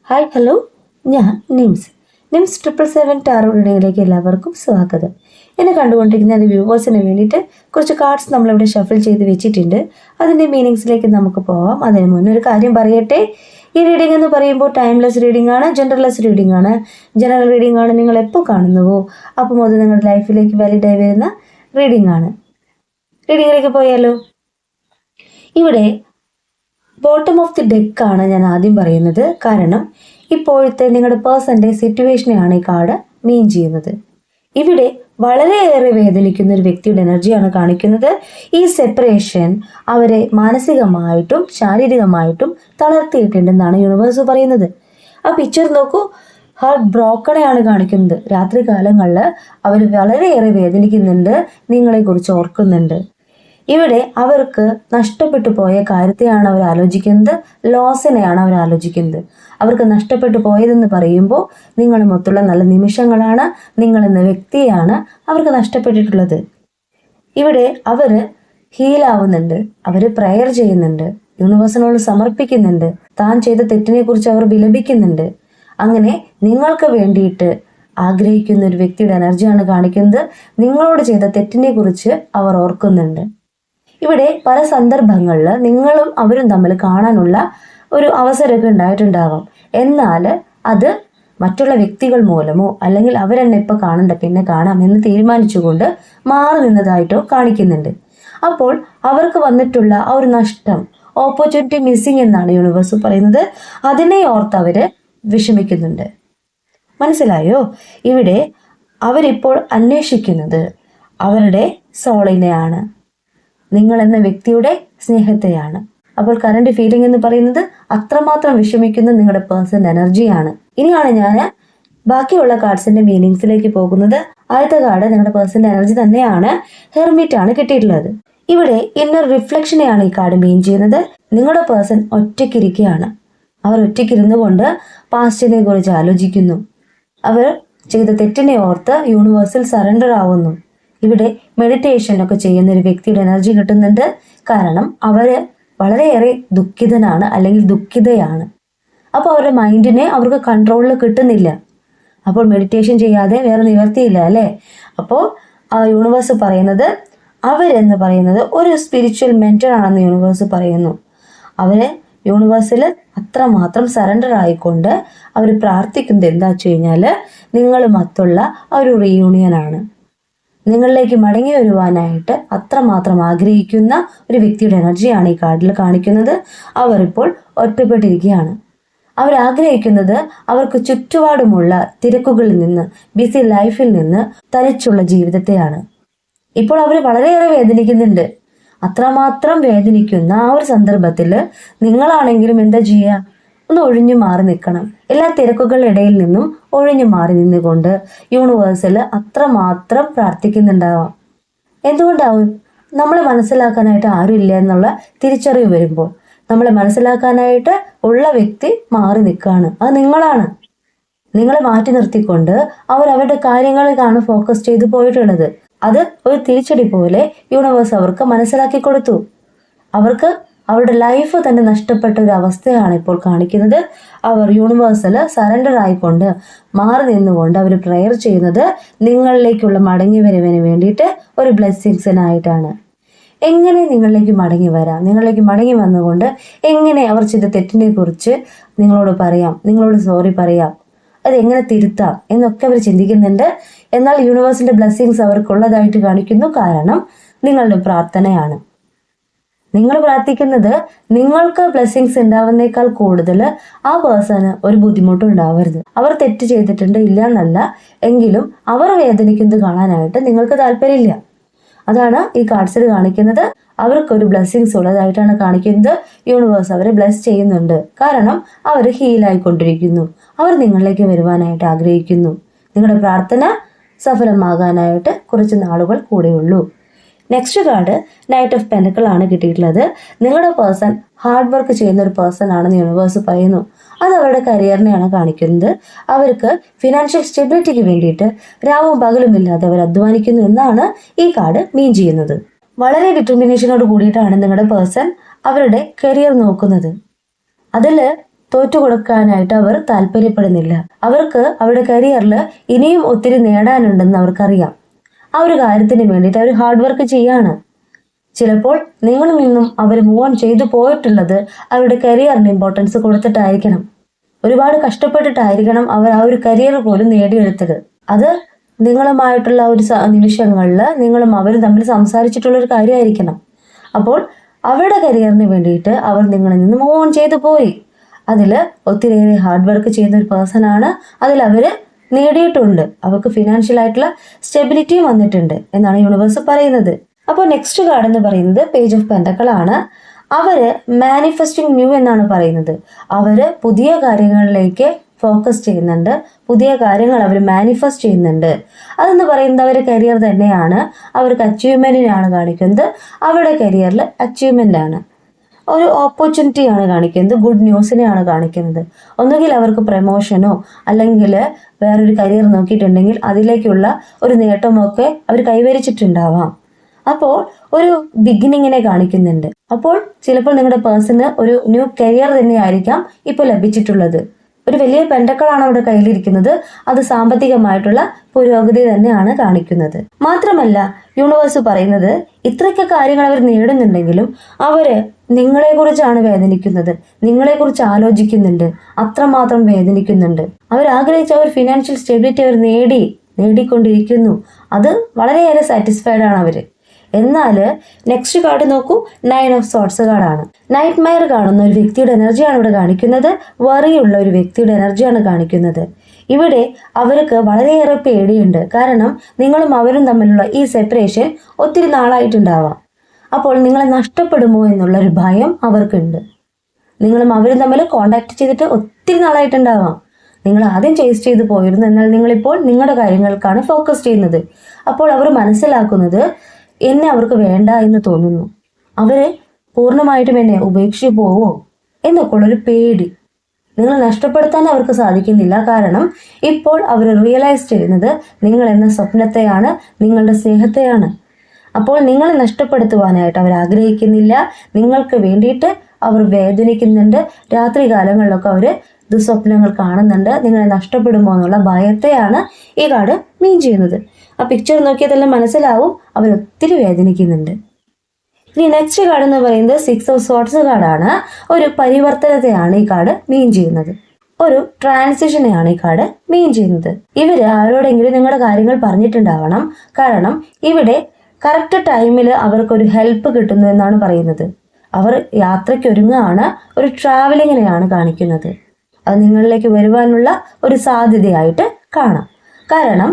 Hi hello, ഞാൻ nymphs 777 taro റീഡിങ്ങിലേക്ക് എല്ലാവർക്കും സ്വാഗതം. എന്നെ കണ്ടുകൊണ്ടിരിക്കുന്ന എൻ്റെ വ്യൂവേഴ്സിന് വേണ്ടിയിട്ട് കുറച്ച് കാർഡ്സ് നമ്മളിവിടെ ഷഫിൾ ചെയ്ത് വെച്ചിട്ടുണ്ട്. അതിൻ്റെ മീനിങ്സിലേക്ക് നമുക്ക് പോവാം. അതിന് മുന്നേ ഒരു കാര്യം പറയട്ടെ. ഈ റീഡിംഗ് എന്ന് പറയുമ്പോൾ ടൈംലെസ് റീഡിംഗ് ആണ്, ജെൻഡർലെസ് റീഡിംഗ് ആണ്. ജനറൽ റീഡിംഗ് ആണ് നിങ്ങൾ എപ്പോൾ കാണുന്നുവോ അപ്പം അത് നിങ്ങളുടെ ലൈഫിലേക്ക് വാലിഡായി വരുന്ന റീഡിംഗ് ആണ്. റീഡിങ്ങിലേക്ക് പോയാലോ. ഇവിടെ ബോട്ടം ഓഫ് ദി ഡെക്കാണ് ഞാൻ ആദ്യം പറയുന്നത്. കാരണം ഇപ്പോഴത്തെ നിങ്ങളുടെ പേഴ്സൻ്റെ സിറ്റുവേഷനെയാണ് ഈ കാർഡ് മീൻ ചെയ്യുന്നത്. ഇവിടെ വളരെയേറെ വേദനിക്കുന്ന ഒരു വ്യക്തിയുടെ എനർജിയാണ് കാണിക്കുന്നത്. ഈ സെപ്പറേഷൻ അവരെ മാനസികമായിട്ടും ശാരീരികമായിട്ടും തളർത്തിയിട്ടുണ്ടെന്നാണ് യൂണിവേഴ്സ് പറയുന്നത്. ആ പിക്ചർ നോക്കൂ, ഹാർട്ട് ബ്രോക്കണെയാണ് കാണിക്കുന്നത്. രാത്രി കാലങ്ങളിൽ അവർ വളരെയേറെ വേദനിക്കുന്നുണ്ട്, നിങ്ങളെക്കുറിച്ച് ഓർക്കുന്നുണ്ട്. ഇവിടെ അവർക്ക് നഷ്ടപ്പെട്ടു പോയ കാര്യത്തെയാണ് അവർ ആലോചിക്കുന്നത്, ലോസിനെയാണ് അവർ ആലോചിക്കുന്നത്. അവർക്ക് നഷ്ടപ്പെട്ടു പോയതെന്ന് പറയുമ്പോൾ നിങ്ങളുമൊത്തുള്ള നല്ല നിമിഷങ്ങളാണ്, നിങ്ങളെന്ന വ്യക്തിയാണ് അവർക്ക് നഷ്ടപ്പെട്ടിട്ടുള്ളത്. ഇവിടെ അവർ ഹീലാവുന്നുണ്ട്, അവർ പ്രയർ ചെയ്യുന്നുണ്ട്, യൂണിവേഴ്സിനോട് സമർപ്പിക്കുന്നുണ്ട്, താൻ ചെയ്ത തെറ്റിനെ കുറിച്ച് അവർ വിലപിക്കുന്നുണ്ട്. അങ്ങനെ നിങ്ങൾക്ക് വേണ്ടിയിട്ട് ആഗ്രഹിക്കുന്ന ഒരു വ്യക്തിയുടെ എനർജിയാണ് കാണിക്കുന്നത്. നിങ്ങളോട് ചെയ്ത തെറ്റിനെ കുറിച്ച് അവർ ഓർക്കുന്നുണ്ട്. ഇവിടെ പല സന്ദർഭങ്ങളിൽ നിങ്ങളും അവരും തമ്മിൽ കാണാനുള്ള ഒരു അവസരമൊക്കെ ഉണ്ടായിട്ടുണ്ടാവാം. എന്നാൽ അത് മറ്റുള്ള വ്യക്തികൾ മൂലമോ അല്ലെങ്കിൽ അവരെന്നെ ഇപ്പോൾ കാണണ്ട പിന്നെ കാണാം എന്ന് തീരുമാനിച്ചുകൊണ്ട് മാറി നിന്നതായിട്ടോ കാണിക്കുന്നുണ്ട്. അപ്പോൾ അവർക്ക് വന്നിട്ടുള്ള ആ ഒരു നഷ്ടം, ഓപ്പർച്യൂണിറ്റി മിസ്സിങ് എന്നാണ് യൂണിവേഴ്സ് പറയുന്നത്. അതിനെ ഓർത്ത് അവർ വിഷമിക്കുന്നുണ്ട്. മനസ്സിലായോ? ഇവിടെ അവരിപ്പോൾ അന്വേഷിക്കുന്നത് അവരുടെ സോളിനെയാണ്, നിങ്ങളെന്ന വ്യക്തിയുടെ സ്നേഹത്തെയാണ്. അപ്പോൾ കറണ്ട് ഫീലിംഗ് എന്ന് പറയുന്നത് അത്രമാത്രം വിഷമിക്കുന്ന നിങ്ങളുടെ പേഴ്സൺ എനർജിയാണ്. ഇനിയാണ് ഞാൻ ബാക്കിയുള്ള കാർഡ്സിന്റെ മീനിങ്സിലേക്ക് പോകുന്നത്. ആദ്യത്തെ കാർഡ് നിങ്ങളുടെ പേഴ്സന്റെ എനർജി തന്നെയാണ്, ഹെർമിറ്റ് ആണ് കിട്ടിയിട്ടുള്ളത്. ഇവിടെ ഇന്നർ റിഫ്ലക്ഷനെയാണ് ഈ കാർഡ് മീൻ ചെയ്യുന്നത്. നിങ്ങളുടെ പേഴ്സൺ ഒറ്റയ്ക്കിരിക്കുകയാണ്. അവർ ഒറ്റയ്ക്കിരുന്നു കൊണ്ട് പാസ്റ്റിനെ കുറിച്ച് ആലോചിക്കുന്നു. അവർ ചെയ്ത തെറ്റിനെ ഓർത്ത് യൂണിവേഴ്സിൽ സറണ്ടർ ആവുന്നു. ഇവിടെ മെഡിറ്റേഷനൊക്കെ ചെയ്യുന്ന ഒരു വ്യക്തിയുടെ എനർജി കിട്ടുന്നുണ്ട്. കാരണം അവർ വളരെയേറെ ദുഃഖിതനാണ് അല്ലെങ്കിൽ ദുഃഖിതയാണ്. അപ്പോൾ അവരുടെ മൈൻഡിനെ അവർക്ക് കൺട്രോളിൽ കിട്ടുന്നില്ല. അപ്പോൾ മെഡിറ്റേഷൻ ചെയ്യാതെ വേറെ നിവർത്തിയില്ല അല്ലേ? അപ്പോൾ ആ യൂണിവേഴ്സ് പറയുന്നത് അവരെന്ന് പറയുന്നത് ഒരു സ്പിരിച്വൽ മെൻറ്റർ ആണെന്ന് യൂണിവേഴ്സ് പറയുന്നു. അവരെ യൂണിവേഴ്സിൽ അത്രമാത്രം സറണ്ടർ ആയിക്കൊണ്ട് അവർ പ്രാർത്ഥിക്കുന്നത് എന്താ വെച്ച് കഴിഞ്ഞാൽ നിങ്ങളുമൊത്തുള്ള ഒരു റീയൂണിയനാണ്. നിങ്ങളിലേക്ക് മടങ്ങി വരുവാനായിട്ട് അത്രമാത്രം ആഗ്രഹിക്കുന്ന ഒരു വ്യക്തിയുടെ എനർജിയാണ് ഈ കാർഡിൽ കാണിക്കുന്നത്. അവർ ഇപ്പോൾ ഒറ്റപ്പെട്ടിരിക്കുകയാണ്. അവരാഗ്രഹിക്കുന്നത് അവർക്ക് ചുറ്റുപാടുമുള്ള തിരക്കുകളിൽ നിന്ന്, ബിസി ലൈഫിൽ നിന്ന് തനിച്ചുള്ള ജീവിതത്തെയാണ്. ഇപ്പോൾ അവർ വളരെയേറെ വേദനിക്കുന്നുണ്ട്. അത്രമാത്രം വേദനിക്കുന്ന ആ ഒരു സന്ദർഭത്തിൽ നിങ്ങളാണെങ്കിലും എന്താ ചെയ്യുക? ഒന്ന് ഒഴിഞ്ഞു മാറി നിൽക്കണം. എല്ലാ തിരക്കുകളുടെ ഇടയിൽ നിന്നും ഒഴിഞ്ഞു മാറി നിന്നുകൊണ്ട് യൂണിവേഴ്സിൽ അത്രമാത്രം പ്രാർത്ഥിക്കുന്നുണ്ടാവാം. എന്തുകൊണ്ടാവും? നമ്മളെ മനസ്സിലാക്കാനായിട്ട് ആരുമില്ല എന്നുള്ള തിരിച്ചറിവ് വരുമ്പോൾ നമ്മളെ മനസ്സിലാക്കാനായിട്ട് ഉള്ള വ്യക്തി മാറി നിൽക്കുകയാണ്. അത് നിങ്ങളാണ്. നിങ്ങളെ മാറ്റി നിർത്തിക്കൊണ്ട് അവരവരുടെ കാര്യങ്ങളിലാണ് ഫോക്കസ് ചെയ്തു പോയിട്ടുള്ളത്. അത് ഒരു തിരിച്ചടി പോലെ യൂണിവേഴ്സ് അവർക്ക് മനസ്സിലാക്കി കൊടുത്തു. അവർക്ക് അവരുടെ ലൈഫ് തന്നെ നഷ്ടപ്പെട്ട ഒരു അവസ്ഥയാണ് ഇപ്പോൾ കാണിക്കുന്നത്. അവർ യൂണിവേഴ്സിൽ സറണ്ടർ ആയിക്കൊണ്ട് മാറി നിന്നുകൊണ്ട് അവർ പ്രെയർ ചെയ്യുന്നത് നിങ്ങളിലേക്കുള്ള മടങ്ങി വരവിന് വേണ്ടിയിട്ട് ഒരു ബ്ലെസ്സിങ്സിനായിട്ടാണ്. എങ്ങനെ നിങ്ങളിലേക്ക് മടങ്ങി വരാം, നിങ്ങളിലേക്ക് മടങ്ങി വന്നുകൊണ്ട് എങ്ങനെ അവർ ചെയ്ത തെറ്റിനെ കുറിച്ച് നിങ്ങളോട് പറയാം, നിങ്ങളോട് സോറി പറയാം, അതെങ്ങനെ തിരുത്താം എന്നൊക്കെ അവർ ചിന്തിക്കുന്നുണ്ട്. എന്നാൽ യൂണിവേഴ്സിന്റെ ബ്ലെസ്സിങ്സ് അവർക്കുള്ളതായിട്ട് കാണിക്കുന്നു. കാരണം നിങ്ങളുടെ പ്രാർത്ഥനയാണ്. നിങ്ങൾ പ്രാർത്ഥിക്കുന്നത് നിങ്ങൾക്ക് ബ്ലെസ്സിങ്സ് ഉണ്ടാവുന്നേക്കാൾ കൂടുതൽ ആ പേഴ്സണ് ഒരു ബുദ്ധിമുട്ടും ഉണ്ടാവരുത്. അവർ തെറ്റ് ചെയ്തിട്ടുണ്ട്, ഇല്ല എന്നല്ല, എങ്കിലും അവർ വേദനിക്കുന്നത് കാണാനായിട്ട് നിങ്ങൾക്ക് താല്പര്യമില്ല. അതാണ് ഈ കാർഡ്സിൽ കാണിക്കുന്നത്. അവർക്കൊരു ബ്ലെസ്സിങ്സ് ഉള്ളതായിട്ടാണ് കാണിക്കുന്നത്. യൂണിവേഴ്സ് അവരെ ബ്ലെസ് ചെയ്യുന്നുണ്ട്. കാരണം അവർ ഹീലായിക്കൊണ്ടിരിക്കുന്നു. അവർ നിങ്ങളിലേക്ക് വരുവാനായിട്ട് ആഗ്രഹിക്കുന്നു. നിങ്ങളുടെ പ്രാർത്ഥന സഫലമാകാനായിട്ട് കുറച്ച് നാളുകൾ കൂടെയുള്ളൂ. Next card knight of pentacle ആണ് കിട്ടിയിട്ടുള്ളത്. നിങ്ങളുടെ പേഴ്സൺ ഹാർഡ് വർക്ക് ചെയ്യുന്ന ഒരു പേഴ്സൺ ആണെന്ന് യൂണിവേഴ്സ് പറയുന്നു. അത് അവരുടെ കരിയറിനെയാണ് കാണിക്കുന്നത്. അവർക്ക് ഫിനാൻഷ്യൽ സ്റ്റെബിലിറ്റിക്ക് വേണ്ടിയിട്ട് രാവും പകലും ഇല്ലാതെ അവർ അധ്വാനിക്കുന്നു എന്നാണ് ഈ കാർഡ് മീൻ ചെയ്യുന്നത്. വളരെ ഡിറ്റർമിനേഷനോട് കൂടിയിട്ടാണ് നിങ്ങളുടെ പേഴ്സൺ അവരുടെ കരിയർ നോക്കുന്നത്. അതിൽ തോറ്റു കൊടുക്കാനായിട്ട് അവർ താല്പര്യപ്പെടുന്നില്ല. അവർക്ക് അവരുടെ കരിയറിൽ ഇനിയും ഒത്തിരി നേടാനുണ്ടെന്ന് അവർക്കറിയാം. ആ ഒരു കാര്യത്തിന് വേണ്ടിയിട്ട് അവർ ഹാർഡ് വർക്ക് ചെയ്യാണ്. ചിലപ്പോൾ നിങ്ങളിൽ നിന്നും അവർ മൂവ് ഓൺ ചെയ്തു പോയിട്ടുള്ളത് അവരുടെ കരിയറിന് ഇമ്പോർട്ടൻസ് കൊടുത്തിട്ടായിരിക്കണം. ഒരുപാട് കഷ്ടപ്പെട്ടിട്ടായിരിക്കണം അവർ ആ ഒരു കരിയർ പോലും നേടിയെടുത്തത്. അത് നിങ്ങളുമായിട്ടുള്ള ഒരു നിമിഷങ്ങളിൽ നിങ്ങളും അവരും തമ്മിൽ സംസാരിച്ചിട്ടുള്ള ഒരു കാര്യമായിരിക്കണം. അപ്പോൾ അവരുടെ കരിയറിന് വേണ്ടിയിട്ട് അവർ നിങ്ങളിൽ നിന്ന് മൂവ് ഓൺ ചെയ്തു പോയി. അതിൽ ഒത്തിരിയേറെ ഹാർഡ് വർക്ക് ചെയ്യുന്ന ഒരു പേഴ്സൺ ആണ്. അതിൽ അവർ നേടിയിട്ടുണ്ട്. അവർക്ക് ഫിനാൻഷ്യൽ ആയിട്ടുള്ള സ്റ്റെബിലിറ്റിയും വന്നിട്ടുണ്ട് എന്നാണ് യൂണിവേഴ്സ് പറയുന്നത്. അപ്പോൾ നെക്സ്റ്റ് കാർഡ് എന്ന് പറയുന്നത് പേജ് ഓഫ് പെന്റക്കിൾ ആണ്. അവര് മാനിഫെസ്റ്റിംഗ് ന്യൂ എന്നാണ് പറയുന്നത്. അവര് പുതിയ കാര്യങ്ങളിലേക്ക് ഫോക്കസ് ചെയ്യുന്നുണ്ട്. പുതിയ കാര്യങ്ങൾ അവർ മാനിഫെസ്റ്റ് ചെയ്യുന്നുണ്ട്. അതെന്ന് പറയുന്നത് അവരുടെ കരിയർ തന്നെയാണ്. അവർക്ക് അച്ചീവ്മെന്റിനാണ് കാണിക്കുന്നത്. അവരുടെ കരിയറിൽ അച്ചീവ്മെന്റ് ആണ്, ഒരു ഓപ്പർച്യൂണിറ്റിയാണ് കാണിക്കുന്നത്, ഗുഡ് ന്യൂസിനെയാണ് കാണിക്കുന്നത്. ഒന്നുകിൽ അവർക്ക് പ്രമോഷനോ അല്ലെങ്കിൽ വേറൊരു കരിയർ നോക്കിയിട്ടുണ്ടെങ്കിൽ അതിലേക്കുള്ള ഒരു നേട്ടമൊക്കെ അവർ കൈവരിച്ചിട്ടുണ്ടാവാം. അപ്പോൾ ഒരു ബിഗിനിങ്ങിനെ കാണിക്കുന്നുണ്ട്. അപ്പോൾ ചിലപ്പോൾ നിങ്ങളുടെ പേഴ്സണ് ഒരു ന്യൂ കരിയർ തന്നെയായിരിക്കാം ഇപ്പോൾ ലഭിച്ചിട്ടുള്ളത്. ഒരു വലിയ പെന്റക്കിളാണ് അവിടെ കയ്യിലിരിക്കുന്നത്. അത് സാമ്പത്തികമായിട്ടുള്ള പുരോഗതി തന്നെയാണ് കാണിക്കുന്നത്. മാത്രമല്ല യൂണിവേഴ്സ് പറയുന്നത് ഇത്രയൊക്കെ കാര്യങ്ങൾ അവർ നേടുന്നുണ്ടെങ്കിലും അവര് നിങ്ങളെക്കുറിച്ചാണ് വേദനിക്കുന്നത്, നിങ്ങളെക്കുറിച്ച് ആലോചിക്കുന്നുണ്ട്, അത്രമാത്രം വേദനിക്കുന്നുണ്ട്. അവർ ആഗ്രഹിച്ച ഒരു ഫിനാൻഷ്യൽ സ്റ്റെബിലിറ്റി അവർ നേടിക്കൊണ്ടിരിക്കുന്നു. അത് വളരെയേറെ സാറ്റിസ്ഫൈഡ് ആണ് അവര്. എന്നാൽ നെക്സ്റ്റ് കാർഡ് നോക്കൂ, 9 ഓഫ് സോർട്സ് കാർഡാണ്. നൈറ്റ് മെയർ കാണുന്ന ഒരു വ്യക്തിയുടെ എനർജിയാണ് ഇവിടെ കാണിക്കുന്നത്. വറിയുള്ള ഒരു വ്യക്തിയുടെ എനർജിയാണ് കാണിക്കുന്നത്. ഇവിടെ അവർക്ക് വളരെയേറെ പേടിയുണ്ട്. കാരണം നിങ്ങളും അവരും തമ്മിലുള്ള ഈ സെപ്പറേഷൻ ഒത്തിരി നാളായിട്ടുണ്ടാവാം. അപ്പോൾ നിങ്ങളെ നഷ്ടപ്പെടുമോ എന്നുള്ളൊരു ഭയം അവർക്കുണ്ട്. നിങ്ങളും അവരും തമ്മിൽ കോണ്ടാക്ട് ചെയ്തിട്ട് ഒത്തിരി നാളായിട്ടുണ്ടാവാം. നിങ്ങൾ ആദ്യം ചേസ് ചെയ്ത് പോയിരുന്നു, എന്നാൽ നിങ്ങളിപ്പോൾ നിങ്ങളുടെ കാര്യങ്ങൾക്കാണ് ഫോക്കസ് ചെയ്യുന്നത്. അപ്പോൾ അവർ മനസ്സിലാക്കുന്നത് എന്നെ അവർക്ക് വേണ്ട എന്ന് തോന്നുന്നു, അവര് പൂർണ്ണമായിട്ടും എന്നെ ഉപേക്ഷിച്ച് പോവോ എന്നൊക്കെ ഉള്ളൊരു പേടി. നിങ്ങൾ നഷ്ടപ്പെടുത്താൻ അവർക്ക് സാധിക്കുന്നില്ല. കാരണം ഇപ്പോൾ അവർ റിയലൈസ് ചെയ്യുന്നത് നിങ്ങൾ എന്ന സ്വപ്നത്തെയാണ്, നിങ്ങളുടെ സ്നേഹത്തെയാണ്. അപ്പോൾ നിങ്ങളെ നഷ്ടപ്പെടുത്തുവാനായിട്ട് അവർ ആഗ്രഹിക്കുന്നില്ല. നിങ്ങൾക്ക് വേണ്ടിയിട്ട് അവർ വേദനിക്കുന്നുണ്ട്. രാത്രി കാലങ്ങളിലൊക്കെ അവർ ദുസ്വപ്നങ്ങൾ കാണുന്നുണ്ട്. നിങ്ങളെ നഷ്ടപ്പെടുമോ എന്നുള്ള ഭയത്തെയാണ് ഈ കാർഡ് മീൻ ചെയ്യുന്നത്. ആ പിക്ചർ നോക്കിയതെല്ലാം മനസ്സിലാവും അവർ ഒത്തിരി വേദനിക്കുന്നുണ്ട്. ഇനി നെക്സ്റ്റ് കാർഡ് എന്ന് പറയുന്നത് 6 ഓഫ് സോർട്സ് കാർഡാണ്. ഒരു പരിവർത്തനത്തെയാണ് ഈ കാർഡ് മീൻ ചെയ്യുന്നത്. ഒരു ട്രാൻസിഷനെയാണ് ഈ കാർഡ് മീൻ ചെയ്യുന്നത്. ഇവര് ആരോടെങ്കിലും നിങ്ങളുടെ കാര്യങ്ങൾ പറഞ്ഞിട്ടുണ്ടാവണം. കാരണം ഇവിടെ കറക്റ്റ് ടൈമിൽ അവർക്കൊരു ഹെൽപ്പ് കിട്ടുന്നു എന്നാണ് പറയുന്നത്. അവർ യാത്രയ്ക്ക് ഒരുങ്ങുകയാണ്, ഒരു ട്രാവലിങ്ങിനെയാണ് കാണിക്കുന്നത്. അത് നിങ്ങളിലേക്ക് വരുവാനുള്ള ഒരു സാധ്യതയായിട്ട് കാണാം. കാരണം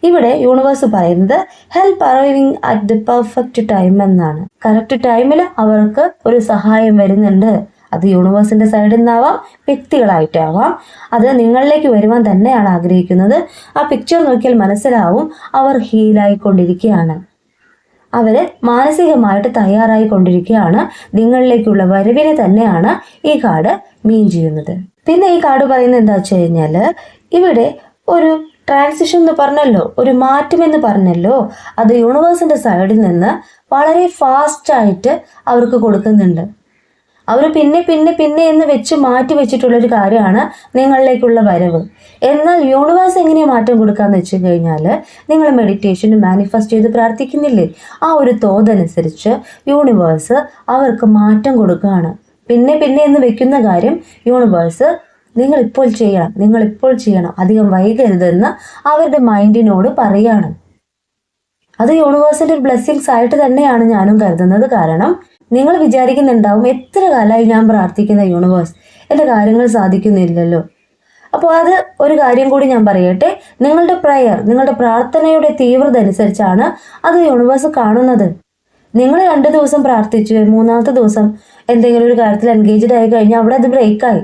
ഇവിടെ യൂണിവേഴ്സ് പറയുന്നത് help arriving at the perfect time എന്നാണ്. കറക്റ്റ് ടൈമിൽ അവർക്ക് ഒരു സഹായം വരുന്നുണ്ട്. അത് യൂണിവേഴ്സിന്റെ സൈഡിൽ നിന്നാവാം, വ്യക്തികളായിട്ടാവാം. അത് നിങ്ങളിലേക്ക് വരുവാൻ തന്നെയാണ് ആഗ്രഹിക്കുന്നത്. ആ പിക്ചർ നോക്കിയാൽ മനസ്സിലാവും അവർ ഹീലായിക്കൊണ്ടിരിക്കുകയാണ്. അവര് മാനസികമായിട്ട് തയ്യാറായിക്കൊണ്ടിരിക്കുകയാണ്. നിങ്ങളിലേക്കുള്ള വരവിനെ തന്നെയാണ് ഈ കാർഡ് മീൻ ചെയ്യുന്നത്. പിന്നെ ഈ കാർഡ് പറയുന്നത് എന്താ വെച്ച് കഴിഞ്ഞാല് ഇവിടെ ഒരു ട്രാൻസിഷൻ എന്ന് പറഞ്ഞല്ലോ, ഒരു മാറ്റം എന്ന് പറഞ്ഞല്ലോ, അത് യൂണിവേഴ്സിന്റെ സൈഡിൽ നിന്ന് വളരെ ഫാസ്റ്റ് ആയിട്ട് അവർക്ക് കൊടുക്കുന്നുണ്ട്. അവർ പിന്നെ പിന്നെ പിന്നെ എന്ന് വെച്ച് മാറ്റി വെച്ചിട്ടുള്ളൊരു കാര്യമാണ് നിങ്ങളിലേക്കുള്ള വരവ്. എന്നാൽ യൂണിവേഴ്സ് എങ്ങനെയാണ് മാറ്റം കൊടുക്കാന്ന് വെച്ച് കഴിഞ്ഞാൽ നിങ്ങൾ മെഡിറ്റേഷൻ മാനിഫെസ്റ്റ് ചെയ്ത് പ്രാർത്ഥിക്കുന്നില്ലേ, ആ ഒരു തോതനുസരിച്ച് യൂണിവേഴ്സ് അവർക്ക് മാറ്റം കൊടുക്കുകയാണ്. പിന്നെ പിന്നെ എന്ന് വെക്കുന്ന കാര്യം യൂണിവേഴ്സ് നിങ്ങളിപ്പോൾ ചെയ്യണം, അധികം വൈകരുതെന്ന് അവരുടെ മൈൻഡിനോട് പറയാണ്. അത് യൂണിവേഴ്സിന്റെ ഒരു ബ്ലെസ്സിങ്സ് ആയിട്ട് തന്നെയാണ് ഞാനും കരുതുന്നത്. കാരണം നിങ്ങൾ വിചാരിക്കുന്നുണ്ടാവും എത്ര കാലമായി ഞാൻ പ്രാർത്ഥിക്കുന്ന യൂണിവേഴ്സ് എൻ്റെ കാര്യങ്ങൾ സാധിക്കുന്നില്ലല്ലോ. അപ്പോൾ അത് ഒരു കാര്യം കൂടി ഞാൻ പറയട്ടെ, നിങ്ങളുടെ നിങ്ങളുടെ പ്രാർത്ഥനയുടെ തീവ്രത അനുസരിച്ചാണ് അത് യൂണിവേഴ്സ് കാണുന്നത്. നിങ്ങൾ 2 ദിവസം പ്രാർത്ഥിച്ചു, 3-ാമത്തെ ദിവസം എന്തെങ്കിലും ഒരു കാര്യത്തിൽ എൻഗേജ്ഡ് ആയി കഴിഞ്ഞാൽ അവിടെ അത് ബ്രേക്കായി.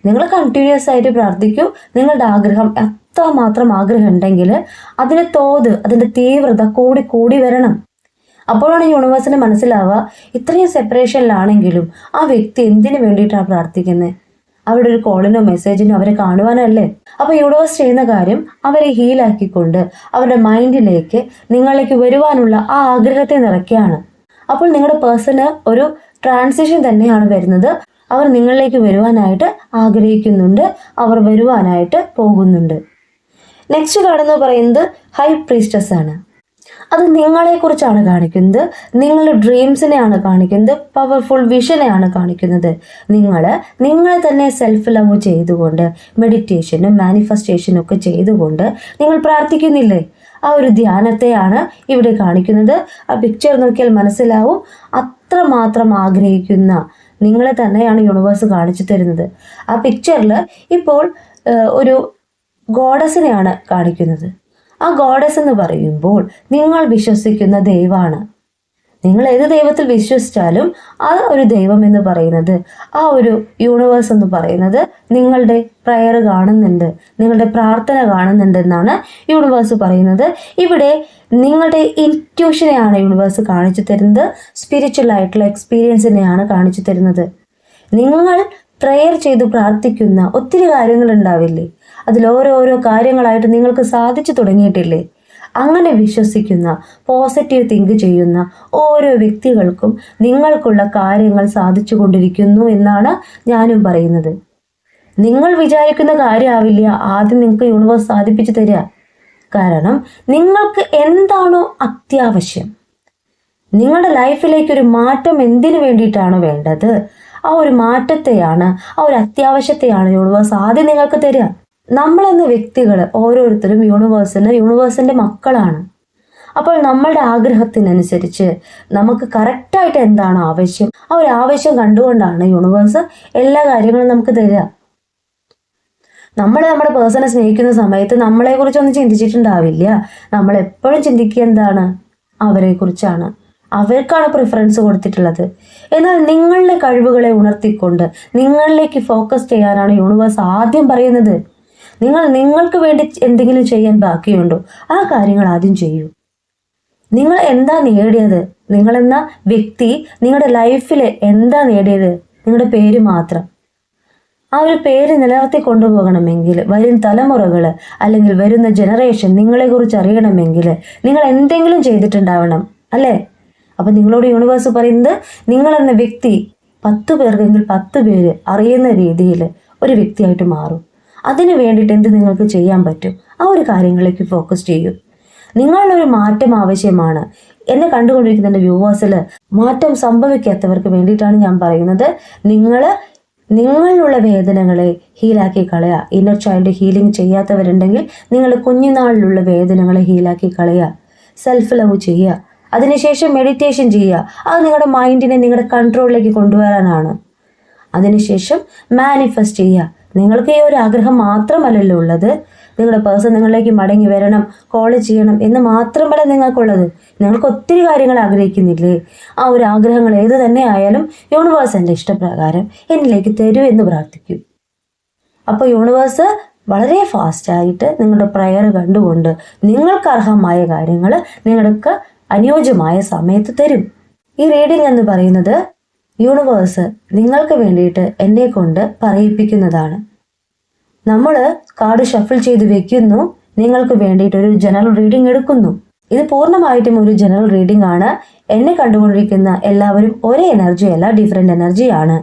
നിങ്ങൾ കണ്ടിന്യൂസ് ആയിട്ട് പ്രാർത്ഥിക്കൂ. നിങ്ങളുടെ ആഗ്രഹം എത്രമാത്രം ആഗ്രഹം ഉണ്ടെങ്കിൽ അതിന്റെ തോത്, അതിന്റെ തീവ്രത കൂടി വരണം. അപ്പോഴാണ് യൂണിവേഴ്സിന് മനസ്സിലാവുക ഇത്രയും സെപ്പറേഷനിലാണെങ്കിലും ആ വ്യക്തി എന്തിനു വേണ്ടിയിട്ടാണ് പ്രാർത്ഥിക്കുന്നത്, അവിടെ ഒരു കോളിനോ മെസ്സേജിനോ അവരെ കാണുവാനല്ലേ. അപ്പൊ യൂണിവേഴ്സ് ചെയ്യുന്ന കാര്യം അവരെ ഹീലാക്കിക്കൊണ്ട് അവരുടെ മൈൻഡിലേക്ക് നിങ്ങളിലേക്ക് വരുവാനുള്ള ആ ആഗ്രഹത്തെ നിറയ്ക്കുകയാണ്. അപ്പോൾ നിങ്ങളുടെ പേഴ്സണ് ഒരു ട്രാൻസിഷൻ തന്നെയാണ് വരുന്നത്. അവർ നിങ്ങളിലേക്ക് വരുവാനായിട്ട് ആഗ്രഹിക്കുന്നുണ്ട്, അവർ വരുവാനായിട്ട് പോകുന്നുണ്ട്. നെക്സ്റ്റ് കാർഡ് എന്ന് പറയുന്നത് ഹൈ പ്രീസ്റ്റസ് ആണ്. അത് നിങ്ങളെക്കുറിച്ചാണ് കാണിക്കുന്നത്, നിങ്ങളുടെ ഡ്രീംസിനെയാണ് കാണിക്കുന്നത്, പവർഫുൾ വിഷനെയാണ് കാണിക്കുന്നത്. നിങ്ങളെ തന്നെ സെൽഫ് ലവ് ചെയ്തുകൊണ്ട് മെഡിറ്റേഷനും മാനിഫെസ്റ്റേഷനും ഒക്കെ ചെയ്തുകൊണ്ട് നിങ്ങൾ പ്രാർത്ഥിക്കുന്നില്ലേ? ആ ഒരു ധ്യാനത്തെയാണ് ഇവിടെ കാണിക്കുന്നത്. ആ പിക്ചർ നോക്കിയാൽ മനസ്സിലാവും, അത്രമാത്രം ആഗ്രഹിക്കുന്ന നിങ്ങളെ തന്നെയാണ് യൂണിവേഴ്സ് കാണിച്ചു തരുന്നത്. ആ പിക്ചറിൽ ഇപ്പോൾ ഒരു ഗോഡസിനെയാണ് കാണിക്കുന്നത്. ആ ഗോഡസ് എന്ന് പറയുമ്പോൾ നിങ്ങൾ വിശ്വസിക്കുന്ന ദൈവമാണ്. നിങ്ങൾ ഏത് ദൈവത്തിൽ വിശ്വസിച്ചാലും ആ ഒരു ദൈവം എന്ന് പറയുന്നത്, ആ ഒരു യൂണിവേഴ്സ് എന്ന് പറയുന്നത് നിങ്ങളുടെ പ്രയർ കാണുന്നുണ്ട്, നിങ്ങളുടെ പ്രാർത്ഥന കാണുന്നുണ്ട് എന്നാണ് യൂണിവേഴ്സ് പറയുന്നത്. ഇവിടെ നിങ്ങളുടെ ഇൻറ്റ്യൂഷനെയാണ് യൂണിവേഴ്സ് കാണിച്ചു തരുന്നത്, സ്പിരിച്വൽ ആയിട്ടുള്ള എക്സ്പീരിയൻസിനെയാണ് കാണിച്ചു തരുന്നത്. നിങ്ങൾ പ്രയർ ചെയ്ത് പ്രാർത്ഥിക്കുന്ന ഒത്തിരി കാര്യങ്ങൾ ഉണ്ടാവില്ലേ, അതിലോരോരോ കാര്യങ്ങളായിട്ട് നിങ്ങൾക്ക് സാധിച്ചു തുടങ്ങിയിട്ടില്ലേ? അങ്ങനെ വിശ്വസിക്കുന്ന, പോസിറ്റീവ് തിങ്ക് ചെയ്യുന്ന ഓരോ വ്യക്തികൾക്കും നിങ്ങൾക്കുള്ള കാര്യങ്ങൾ സാധിച്ചു കൊണ്ടിരിക്കുന്നു എന്നാണ് ഞാനും പറയുന്നത്. നിങ്ങൾ വിചാരിക്കുന്ന കാര്യമാവില്ല ആദ്യം നിങ്ങൾക്ക് യൂണിവേഴ്സ് സാധിപ്പിച്ചു തരിക. കാരണം നിങ്ങൾക്ക് എന്താണോ അത്യാവശ്യം, നിങ്ങളുടെ ലൈഫിലേക്ക് ഒരു മാറ്റം എന്തിനു വേണ്ടിയിട്ടാണോ വേണ്ടത്, ആ ഒരു മാറ്റത്തെയാണ്, ആ ഒരു അത്യാവശ്യത്തെയാണ് യൂണിവേഴ്സ് ആദ്യം നിങ്ങൾക്ക് തരിക. നമ്മളെന്ന വ്യക്തികൾ ഓരോരുത്തരും യൂണിവേഴ്സിൻ്റെ മക്കളാണ്. അപ്പോൾ നമ്മളുടെ ആഗ്രഹത്തിനനുസരിച്ച് നമുക്ക് കറക്റ്റായിട്ട് എന്താണ് ആവശ്യം, ആ ഒരു ആവശ്യം കണ്ടുകൊണ്ടാണ് യൂണിവേഴ്സ് എല്ലാ കാര്യങ്ങളും നമുക്ക് തരിക. നമ്മുടെ പേഴ്സണെ സ്നേഹിക്കുന്ന സമയത്ത് നമ്മളെക്കുറിച്ചൊന്നും ചിന്തിച്ചിട്ടുണ്ടാവില്ല. നമ്മളെപ്പോഴും ചിന്തിക്കുക എന്താണ്, അവരെക്കുറിച്ചാണ്, അവർക്കാണ് പ്രിഫറൻസ് കൊടുത്തിട്ടുള്ളത്. എന്നാൽ നിങ്ങളുടെ കഴിവുകളെ ഉണർത്തിക്കൊണ്ട് നിങ്ങളിലേക്ക് ഫോക്കസ് ചെയ്യാനാണ് യൂണിവേഴ്സ് ആദ്യം പറയുന്നത്. നിങ്ങൾക്ക് വേണ്ടി എന്തെങ്കിലും ചെയ്യാൻ ബാക്കിയുണ്ടോ, ആ കാര്യങ്ങൾ ആദ്യം ചെയ്യൂ. നിങ്ങൾ എന്താ നേടിയത്, നിങ്ങളെന്ന വ്യക്തി നിങ്ങളുടെ ലൈഫിൽ എന്താ നേടിയത്? നിങ്ങളുടെ പേര് മാത്രം. ആ ഒരു പേര് നിലനിർത്തി കൊണ്ടുപോകണമെങ്കിൽ വരും തലമുറകൾ അല്ലെങ്കിൽ വരുന്ന ജനറേഷൻ നിങ്ങളെക്കുറിച്ച് അറിയണമെങ്കിൽ നിങ്ങൾ എന്തെങ്കിലും ചെയ്തിട്ടുണ്ടാവണം അല്ലേ? അപ്പം നിങ്ങളോട് യൂണിവേഴ്സ് പറയുന്നത്, നിങ്ങളെന്ന വ്യക്തി 10 പേർക്കെങ്കിൽ 10 പേര് അറിയുന്ന രീതിയിൽ ഒരു വ്യക്തിയായിട്ട് മാറും. അതിന് വേണ്ടിയിട്ട് എന്ത് നിങ്ങൾക്ക് ചെയ്യാൻ പറ്റും, ആ ഒരു കാര്യങ്ങളിലേക്ക് ഫോക്കസ് ചെയ്യൂ. നിങ്ങളൊരു മാറ്റം ആവശ്യമാണ്. കണ്ടുകൊണ്ടിരിക്കുന്ന എൻ്റെ വ്യൂവേഴ്സിൽ മാറ്റം സംഭവിക്കാത്തവർക്ക് വേണ്ടിയിട്ടാണ് ഞാൻ പറയുന്നത്. നിങ്ങളുള്ള വേദനകളെ ഹീലാക്കി കളയുക. ഇന്നർ ചൈൽഡ് ഹീലിംഗ് ചെയ്യാത്തവരുണ്ടെങ്കിൽ നിങ്ങൾ കുഞ്ഞുനാളിലുള്ള വേദനകളെ ഹീലാക്കി കളയുക. സെൽഫ് ലവ് ചെയ്യുക. അതിനുശേഷം മെഡിറ്റേഷൻ ചെയ്യുക. അത് നിങ്ങളുടെ മൈൻഡിനെ നിങ്ങളുടെ കൺട്രോളിലേക്ക് കൊണ്ടുവരാനാണ്. അതിനുശേഷം മാനിഫെസ്റ്റ് ചെയ്യുക. നിങ്ങൾക്ക് ഈ ഒരു ആഗ്രഹം മാത്രമല്ലല്ലോ ഉള്ളത്, നിങ്ങളുടെ പേഴ്സൺ നിങ്ങളിലേക്ക് മടങ്ങി വരണം, കോൾ ചെയ്യണം എന്ന് മാത്രമല്ല നിങ്ങൾക്കുള്ളത്. നിങ്ങൾക്ക് ഒത്തിരി കാര്യങ്ങൾ ആഗ്രഹിക്കുന്നില്ലേ? ആ ഒരു ആഗ്രഹങ്ങൾ ഏത് തന്നെ ആയാലും യൂണിവേഴ്സ് എൻ്റെ ഇഷ്ടപ്രകാരം എന്നിലേക്ക് തരൂ എന്ന് പ്രാർത്ഥിക്കൂ. അപ്പോൾ യൂണിവേഴ്സ് വളരെ ഫാസ്റ്റായിട്ട് നിങ്ങളുടെ പ്രയർ കണ്ടുകൊണ്ട് നിങ്ങൾക്ക് അർഹമായ കാര്യങ്ങൾ നിങ്ങൾക്ക് അനുയോജ്യമായ സമയത്ത് തരും. ഈ റീഡിംഗ് എന്ന് പറയുന്നത് യൂണിവേഴ്സ് നിങ്ങൾക്ക് വേണ്ടിയിട്ട് എന്നെ കൊണ്ട് പറയിപ്പിക്കുന്നതാണ്. നമ്മൾ കാർഡ് ഷഫിൾ ചെയ്ത് വെക്കുന്നു, നിങ്ങൾക്ക് വേണ്ടിയിട്ടൊരു ജനറൽ റീഡിംഗ് എടുക്കുന്നു. ഇത് പൂർണ്ണമായിട്ടും ഒരു ജനറൽ റീഡിംഗ് ആണ്. എന്നെ കണ്ടുകൊണ്ടിരിക്കുന്ന എല്ലാവരും ഒരേ എനർജി അല്ല, ഡിഫറെൻ്റ് എനർജിയാണ്.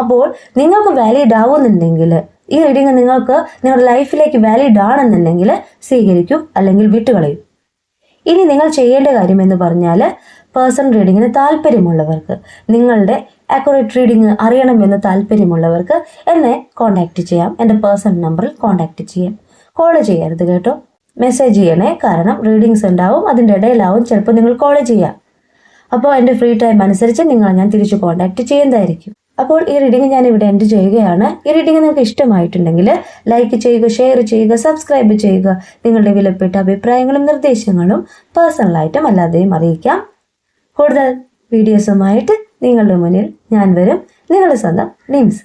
അപ്പോൾ നിങ്ങൾക്ക് വാലിഡ് ആവുന്നുണ്ടെങ്കിൽ ഈ റീഡിംഗ് നിങ്ങൾക്ക് നിങ്ങളുടെ ലൈഫിലേക്ക് വാലിഡ് ആണെന്നുണ്ടെങ്കിൽ സ്വീകരിക്കൂ, അല്ലെങ്കിൽ വിട്ടുകളയൂ. ഇനി നിങ്ങൾ ചെയ്യേണ്ട കാര്യം എന്ന് പറഞ്ഞാൽ, പേഴ്സണൽ റീഡിങ്ങിന് താല്പര്യമുള്ളവർക്ക്, നിങ്ങളുടെ അക്യുറേറ്റ് റീഡിങ് അറിയണമെന്ന് താല്പര്യമുള്ളവർക്ക് എന്നെ കോൺടാക്റ്റ് ചെയ്യാം. എൻ്റെ പേഴ്സണൽ നമ്പറിൽ കോൺടാക്റ്റ് ചെയ്യാം. കോൾ ചെയ്യരുത് കേട്ടോ, മെസ്സേജ് ചെയ്യണേ. കാരണം റീഡിങ്സ് ഉണ്ടാവും, അതിൻ്റെ ഇടയിലാവും ചിലപ്പോൾ നിങ്ങൾ കോൾ ചെയ്യാം. അപ്പോൾ എൻ്റെ ഫ്രീ ടൈം അനുസരിച്ച് ഞാൻ തിരിച്ച് കോൺടാക്റ്റ് ചെയ്യുന്നതായിരിക്കും. അപ്പോൾ ഈ റീഡിംഗ് ഞാൻ ഇവിടെ എൻഡ് ചെയ്യുകയാണ്. ഈ റീഡിംഗ് നിങ്ങൾക്ക് ഇഷ്ടമായിട്ടുണ്ടെങ്കിൽ ലൈക്ക് ചെയ്യുക, ഷെയർ ചെയ്യുക, സബ്സ്ക്രൈബ് ചെയ്യുക. നിങ്ങളുടെ വിലപ്പെട്ട അഭിപ്രായങ്ങളും നിർദ്ദേശങ്ങളും പേഴ്സണലായിട്ടും അല്ലാതെയും അറിയിക്കാം. കൂടുതൽ വീഡിയോസുമായിട്ട് നിങ്ങളുടെ മുന്നിൽ ഞാൻ വരും. നിങ്ങളുടെ സ്വന്തം നിംസ്.